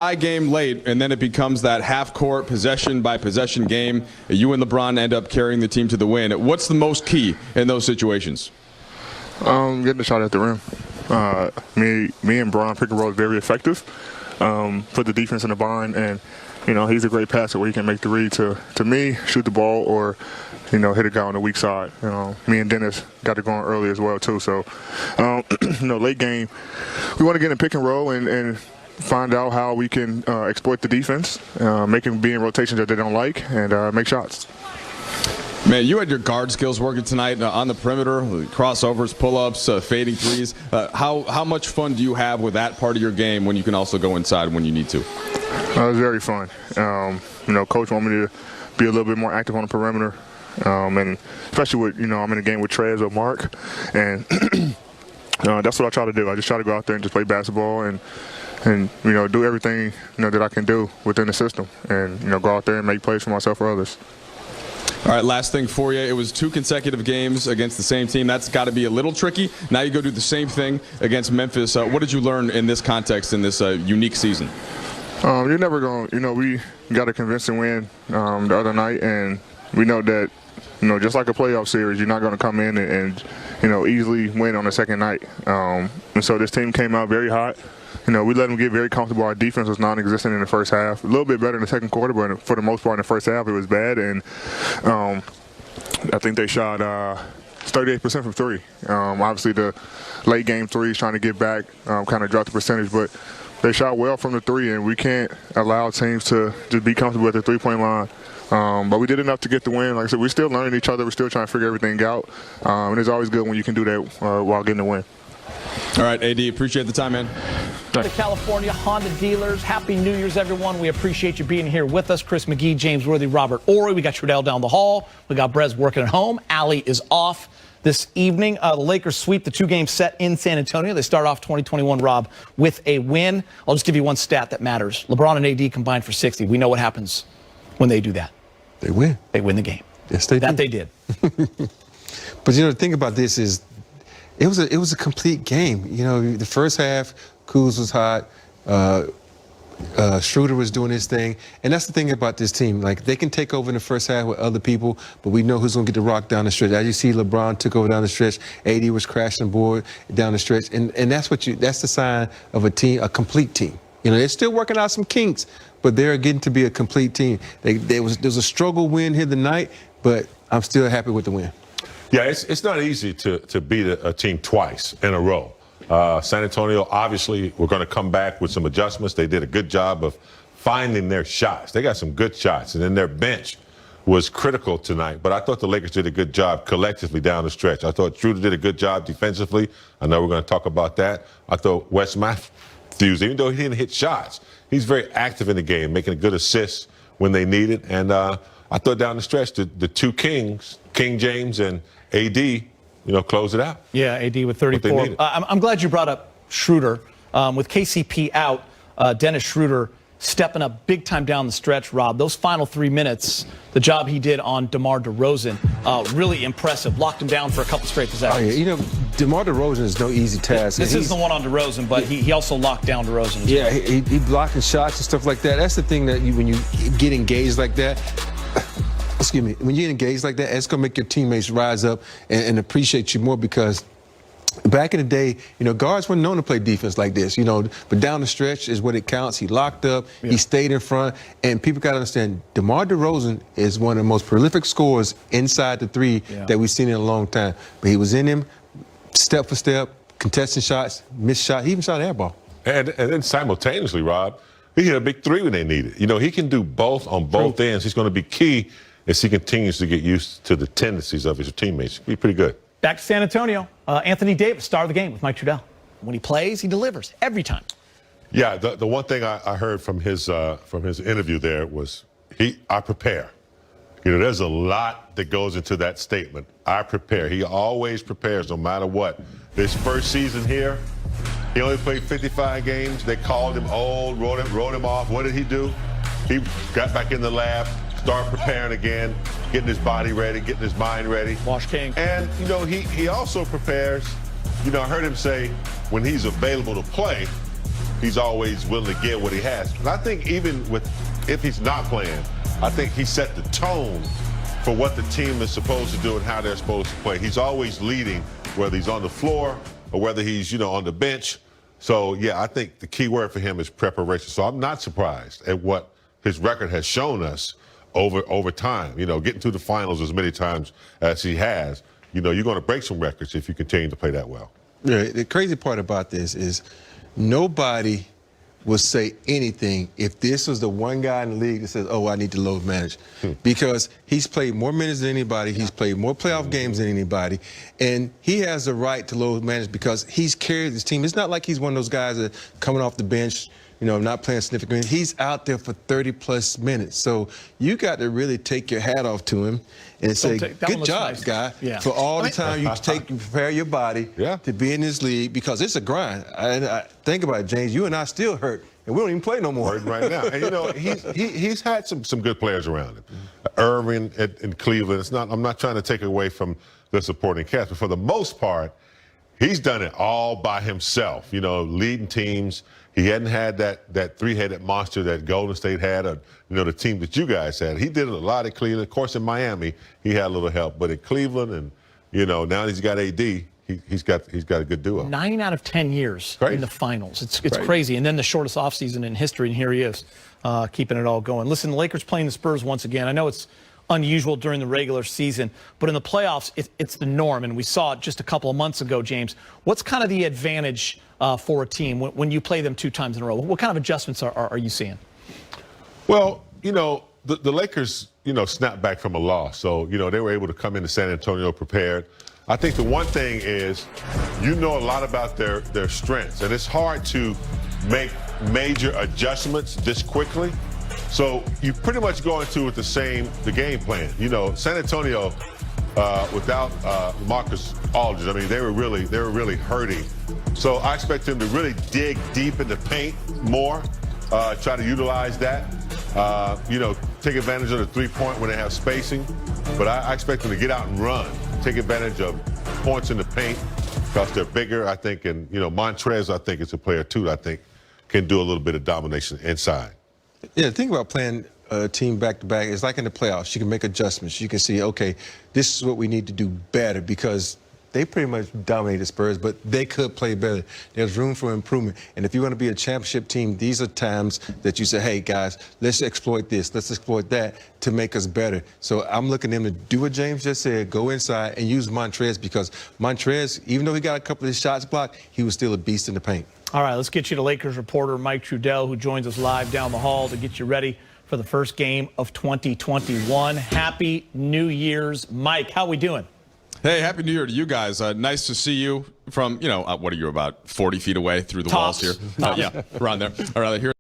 tie game late, and then it becomes that half-court possession-by-possession game. You and LeBron end up carrying the team to the win. What's the most key in those situations? Getting the shot at the rim. Me and Bron pick and roll is very effective. Put the defense in the bind, and he's a great passer where he can make the read to me, shoot the ball, or hit a guy on the weak side. Me and Dennis got it going early as well too. So late game, we want to get in pick and roll and find out how we can exploit the defense, be in rotations that they don't like, and make shots. Man, you had your guard skills working tonight on the perimeter, crossovers, pull-ups, fading threes. How much fun do you have with that part of your game when you can also go inside when you need to? It was very fun. Coach wanted me to be a little bit more active on the perimeter, and especially with I'm in a game with Trez or Mark, and that's what I try to do. I just try to go out there and just play basketball and do everything that I can do within the system, and go out there and make plays for myself or others. All right, last thing for you. It was 2 consecutive games against the same team. That's got to be a little tricky. Now you go do the same thing against Memphis. What did you learn in this context in this unique season? You're never going to, we got a convincing win the other night, and we know that, just like a playoff series, you're not going to come in and easily win on the second night. And so this team came out very hot. We let them get very comfortable. Our defense was non-existent in the first half. A little bit better in the second quarter, but for the most part in the first half it was bad. And I think they shot 38% from three. Obviously the late game threes trying to get back kind of dropped the percentage, but they shot well from the three, and we can't allow teams to just be comfortable at the three-point line. But we did enough to get the win. Like I said, we're still learning each other. We're still trying to figure everything out. And it's always good when you can do that while getting the win. All right, AD, appreciate the time, man. The California Honda dealers, Happy New Year's, everyone. We appreciate you being here with us. Chris McGee, James Worthy, Robert Ory. We got Trudell down the hall. We got Brez working at home. Allie is off this evening. The Lakers sweep the 2-game set in San Antonio. They start off 2021, Rob, with a win. I'll just give you one stat that matters. LeBron and AD combined for 60. We know what happens when they do that. They win. They win the game. Yes, they That do. they did. But the thing about this is, it was a complete game. The first half, Kuz was hot. Schroeder was doing his thing. And that's the thing about this team. Like, they can take over in the first half with other people, but we know who's going to get the rock down the stretch. As you see, LeBron took over down the stretch. AD was crashing the board down the stretch. And that's the sign of a team, a complete team. They're still working out some kinks, but they're getting to be a complete team. There was a struggle win here tonight, but I'm still happy with the win. Yeah, it's not easy to beat a team twice in a row. San Antonio, obviously, we're going to come back with some adjustments. They did a good job of finding their shots. They got some good shots, and then their bench was critical tonight. But I thought the Lakers did a good job collectively down the stretch. I thought Schroeder did a good job defensively. I know we're going to talk about that. I thought Wes Matthews, even though he didn't hit shots, he's very active in the game, making good assists when they need it. And I thought down the stretch, the two kings, King James and AD, close it out. Yeah, AD with 34. I'm glad you brought up Schroeder. With KCP out, Dennis Schroeder stepping up big time down the stretch, Rob. Those final 3 minutes, the job he did on DeMar DeRozan, really impressive. Locked him down for a couple straight possessions. Oh, yeah. DeMar DeRozan is no easy task. This is the one on DeRozan, but he also locked down DeRozan as well. Yeah, he blocking shots and stuff like that. That's the thing that when you get engaged like that, excuse me, when you get engaged like that, it's going to make your teammates rise up and appreciate you more, because back in the day, guards weren't known to play defense like this, but down the stretch is what it counts. He locked up, he stayed in front, and people got to understand, DeMar DeRozan is one of the most prolific scorers inside the three that we've seen in a long time. But he was in him step for step, contesting shots, missed shot, he even shot an air ball. And then simultaneously, Rob, he hit a big three when they needed it. He can do both on both ends. He's going to be key as he continues to get used to the tendencies of his teammates. He'll be pretty good. Back to San Antonio. Anthony Davis, star of the game with Mike Trudell. When he plays, he delivers every time. Yeah, the one thing I heard from his interview there was I prepare. There's a lot that goes into that statement. I prepare. He always prepares no matter what. This first season here, he only played 55 games. They called him old, wrote him off. What did he do? He got back in the lab, started preparing again, getting his body ready, getting his mind ready. Wash King. And, he also prepares. I heard him say when he's available to play, he's always willing to get what he has. But I think even if he's not playing, I think he set the tone for what the team is supposed to do and how they're supposed to play. He's always leading, whether he's on the floor or whether he's, on the bench. So, yeah, I think the key word for him is preparation. So I'm not surprised at what his record has shown us over time. Getting to the finals as many times as he has, you're going to break some records if you continue to play that well. Yeah, the crazy part about this is nobody will say anything if this was the one guy in the league that says, oh, I need to load manage. Because he's played more minutes than anybody. He's played more playoff games than anybody. And he has the right to load manage because he's carried this team. It's not like he's one of those guys that coming off the bench, not playing significant. He's out there for 30-plus minutes. So you got to really take your hat off to him and say, good job, nice guy, for all the time you prepare your body to be in this league because it's a grind. I think about it, James. You and I still hurt, and we don't even play no more. Hurting right now. And, he's had some good players around him. Irving in Cleveland. I'm not trying to take away from the supporting cast, but for the most part, he's done it all by himself, leading teams. He hadn't had that three-headed monster that Golden State had, or, the team that you guys had. He did it a lot at Cleveland. Of course, in Miami, he had a little help. But at Cleveland and, now he's got AD, he's got a good duo. 9 out of 10 years in the finals. It's crazy. And then the shortest offseason in history, and here he is keeping it all going. Listen, the Lakers playing the Spurs once again. I know it's unusual during the regular season, but in the playoffs, it's the norm, and we saw it just a couple of months ago, James. What's kind of the advantage for a team when you play them 2 times in a row? What kind of adjustments are you seeing? Well, the Lakers, snapped back from a loss, so, they were able to come into San Antonio prepared. I think the one thing is, a lot about their strengths, and it's hard to make major adjustments this quickly. So you pretty much go into with the game plan. San Antonio without Marcus Aldridge, they were really hurting. So I expect them to really dig deep in the paint more, try to utilize that. Take advantage of the three-point when they have spacing. But I expect them to get out and run, take advantage of points in the paint because they're bigger, I think. And Montrez, I think, is a player too that I think can do a little bit of domination inside. Yeah, the thing about playing a team back-to-back is like in the playoffs. You can make adjustments. You can see, okay, this is what we need to do better because they pretty much dominated the Spurs, but they could play better. There's room for improvement. And if you want to be a championship team, these are times that you say, hey, guys, let's exploit this, let's exploit that to make us better. So I'm looking at them to do what James just said, go inside and use Montrez because Montrez, even though he got a couple of his shots blocked, he was still a beast in the paint. All right, let's get you to Lakers reporter Mike Trudell, who joins us live down the hall to get you ready for the first game of 2021. Happy New Year's. Mike, how we doing? Hey, Happy New Year to you guys. Nice to see you from, what are you, about 40 feet away through the walls here? Yeah, around there. All right, here.